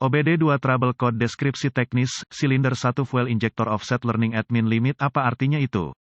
OBD2 Trouble Code Deskripsi Teknis, Silinder 1 Fuel Injector Offset Learning Admin Limit. Apa artinya itu?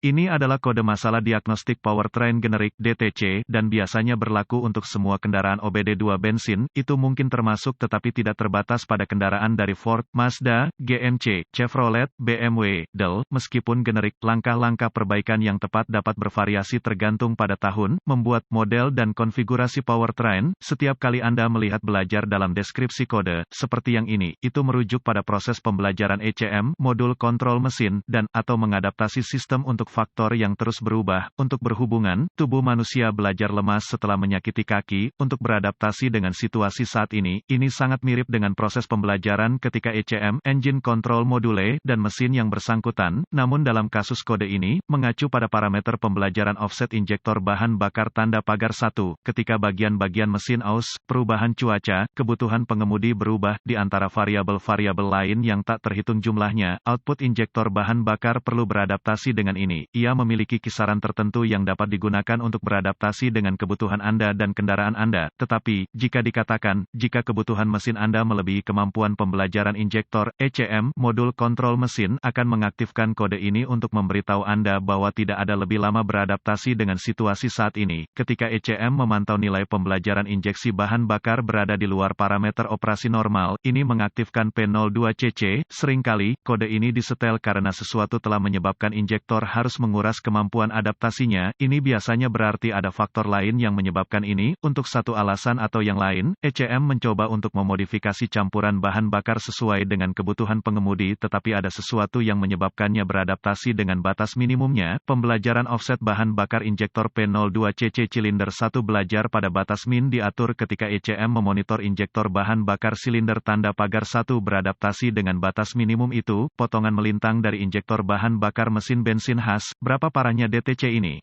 Ini adalah kode masalah diagnostik powertrain generik (DTC) dan biasanya berlaku untuk semua kendaraan OBD2 bensin. Itu mungkin termasuk tetapi tidak terbatas pada kendaraan dari Ford, Mazda, GMC, Chevrolet, BMW, Dell. Meskipun generik, langkah-langkah perbaikan yang tepat dapat bervariasi tergantung pada tahun, membuat, model dan konfigurasi powertrain. Setiap kali Anda melihat belajar dalam deskripsi kode, seperti yang ini, itu merujuk pada proses pembelajaran ECM, modul kontrol mesin, dan atau mengadaptasi sistem untuk faktor yang terus berubah. Untuk berhubungan, tubuh manusia belajar lemas setelah menyakiti kaki. Untuk beradaptasi dengan situasi saat ini sangat mirip dengan proses pembelajaran ketika ECM, Engine Control Module, dan mesin yang bersangkutan. Namun dalam kasus kode ini, mengacu pada parameter pembelajaran offset injektor bahan bakar tanda pagar 1, ketika bagian-bagian mesin aus, perubahan cuaca, kebutuhan pengemudi berubah, di antara variabel-variabel lain yang tak terhitung jumlahnya, output injektor bahan bakar perlu beradaptasi dengan ini. Ia memiliki kisaran tertentu yang dapat digunakan untuk beradaptasi dengan kebutuhan Anda dan kendaraan Anda. Tetapi, jika dikatakan, jika kebutuhan mesin Anda melebihi kemampuan pembelajaran injektor, ECM, modul kontrol mesin, akan mengaktifkan kode ini untuk memberitahu Anda bahwa tidak ada lebih lama beradaptasi dengan situasi saat ini. Ketika ECM memantau nilai pembelajaran injeksi bahan bakar berada di luar parameter operasi normal, ini mengaktifkan P02CC. Seringkali, kode ini disetel karena sesuatu telah menyebabkan injektor harus menguras kemampuan adaptasinya. Ini biasanya berarti ada faktor lain yang menyebabkan ini. Untuk satu alasan atau yang lain, ECM mencoba untuk memodifikasi campuran bahan bakar sesuai dengan kebutuhan pengemudi, tetapi ada sesuatu yang menyebabkannya beradaptasi dengan batas minimumnya. Pembelajaran offset bahan bakar injektor P02CC silinder 1 belajar pada batas min diatur ketika ECM memonitor injektor bahan bakar silinder tanda pagar 1 beradaptasi dengan batas minimum itu. Potongan melintang dari injektor bahan bakar mesin bensin khas. Berapa parahnya DTC ini?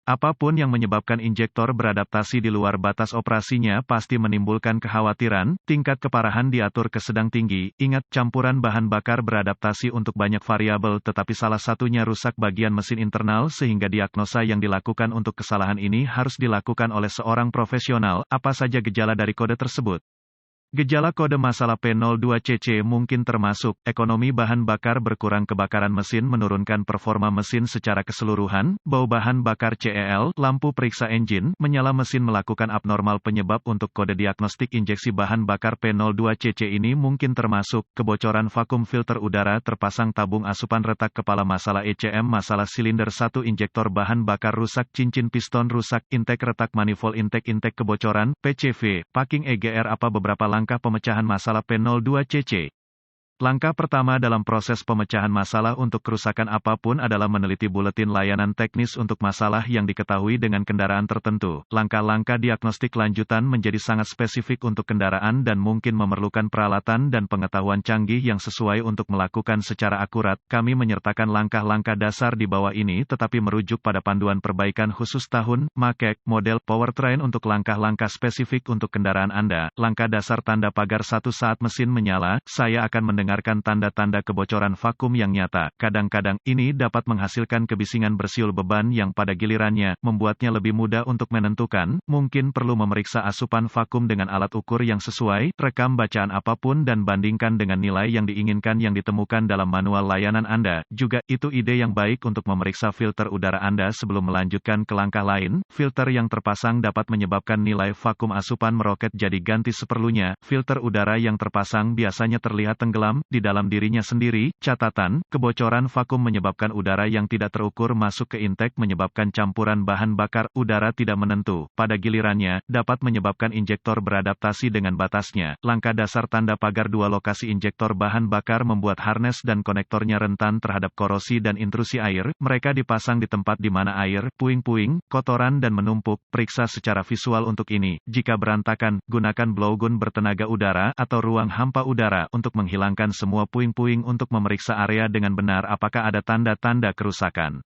Apapun yang menyebabkan injektor beradaptasi di luar batas operasinya pasti menimbulkan kekhawatiran. Tingkat keparahan diatur ke sedang tinggi. Ingat, campuran bahan bakar beradaptasi untuk banyak variabel, tetapi salah satunya rusak bagian mesin internal sehingga diagnosa yang dilakukan untuk kesalahan ini harus dilakukan oleh seorang profesional. Apa saja gejala dari kode tersebut? Gejala kode masalah P02CC mungkin termasuk, ekonomi bahan bakar berkurang, kebakaran mesin menurunkan performa mesin secara keseluruhan, bau bahan bakar CEL, lampu periksa engine, menyala mesin melakukan abnormal. Penyebab untuk kode diagnostik injeksi bahan bakar P02CC ini mungkin termasuk, kebocoran vakum filter udara, terpasang tabung asupan retak kepala, masalah ECM, masalah silinder 1 injektor bahan bakar rusak, cincin piston rusak, intake retak manifold intake kebocoran, PCV, packing EGR. Apa beberapa langkah pemecahan masalah P02CC? Langkah pertama dalam proses pemecahan masalah untuk kerusakan apapun adalah meneliti buletin layanan teknis untuk masalah yang diketahui dengan kendaraan tertentu. Langkah-langkah diagnostik lanjutan menjadi sangat spesifik untuk kendaraan dan mungkin memerlukan peralatan dan pengetahuan canggih yang sesuai untuk melakukan secara akurat. Kami menyertakan langkah-langkah dasar di bawah ini tetapi merujuk pada panduan perbaikan khusus tahun, make, model, powertrain untuk langkah-langkah spesifik untuk kendaraan Anda. Langkah dasar tanda pagar 1 saat mesin menyala, saya akan mendengarkan tanda-tanda kebocoran vakum yang nyata. Kadang-kadang, ini dapat menghasilkan kebisingan bersiul beban yang pada gilirannya, membuatnya lebih mudah untuk menentukan. Mungkin perlu memeriksa asupan vakum dengan alat ukur yang sesuai, rekam bacaan apapun dan bandingkan dengan nilai yang diinginkan yang ditemukan dalam manual layanan Anda. Juga, itu ide yang baik untuk memeriksa filter udara Anda sebelum melanjutkan ke langkah lain. Filter yang terpasang dapat menyebabkan nilai vakum asupan meroket, jadi ganti seperlunya. Filter udara yang terpasang biasanya terlihat tenggelam di dalam dirinya sendiri. Catatan, kebocoran vakum menyebabkan udara yang tidak terukur masuk ke intake, menyebabkan campuran bahan bakar udara tidak menentu. Pada gilirannya, dapat menyebabkan injektor beradaptasi dengan batasnya. Langkah dasar tanda pagar 2 lokasi injektor bahan bakar membuat harness dan konektornya rentan terhadap korosi dan intrusi air. Mereka dipasang di tempat di mana air, puing-puing, kotoran dan menumpuk. Periksa secara visual untuk ini. Jika berantakan, gunakan blowgun bertenaga udara atau ruang hampa udara untuk menghilangkan semua puing-puing untuk memeriksa area dengan benar apakah ada tanda-tanda kerusakan.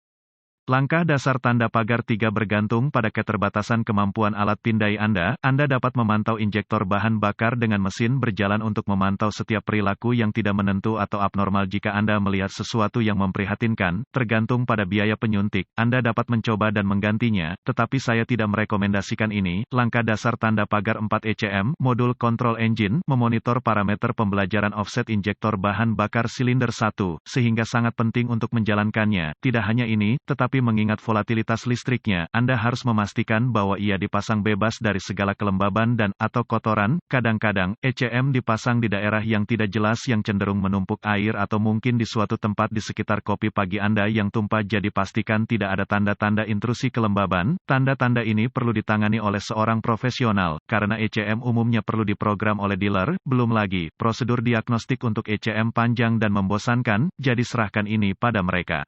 Langkah dasar tanda pagar 3 bergantung pada keterbatasan kemampuan alat pindai Anda. Anda dapat memantau injektor bahan bakar dengan mesin berjalan untuk memantau setiap perilaku yang tidak menentu atau abnormal. Jika Anda melihat sesuatu yang memprihatinkan, tergantung pada biaya penyuntik, Anda dapat mencoba dan menggantinya, tetapi saya tidak merekomendasikan ini. Langkah dasar tanda pagar 4 ECM, modul control engine, memonitor parameter pembelajaran offset injektor bahan bakar silinder 1, sehingga sangat penting untuk menjalankannya. Tidak hanya ini, tetapi mengingat volatilitas listriknya, Anda harus memastikan bahwa ia dipasang bebas dari segala kelembaban dan atau kotoran. Kadang-kadang, ECM dipasang di daerah yang tidak jelas yang cenderung menumpuk air atau mungkin di suatu tempat di sekitar kopi pagi Anda yang tumpah, jadi pastikan tidak ada tanda-tanda intrusi kelembaban. Tanda-tanda ini perlu ditangani oleh seorang profesional, karena ECM umumnya perlu diprogram oleh dealer. Belum lagi, prosedur diagnostik untuk ECM panjang dan membosankan, jadi serahkan ini pada mereka.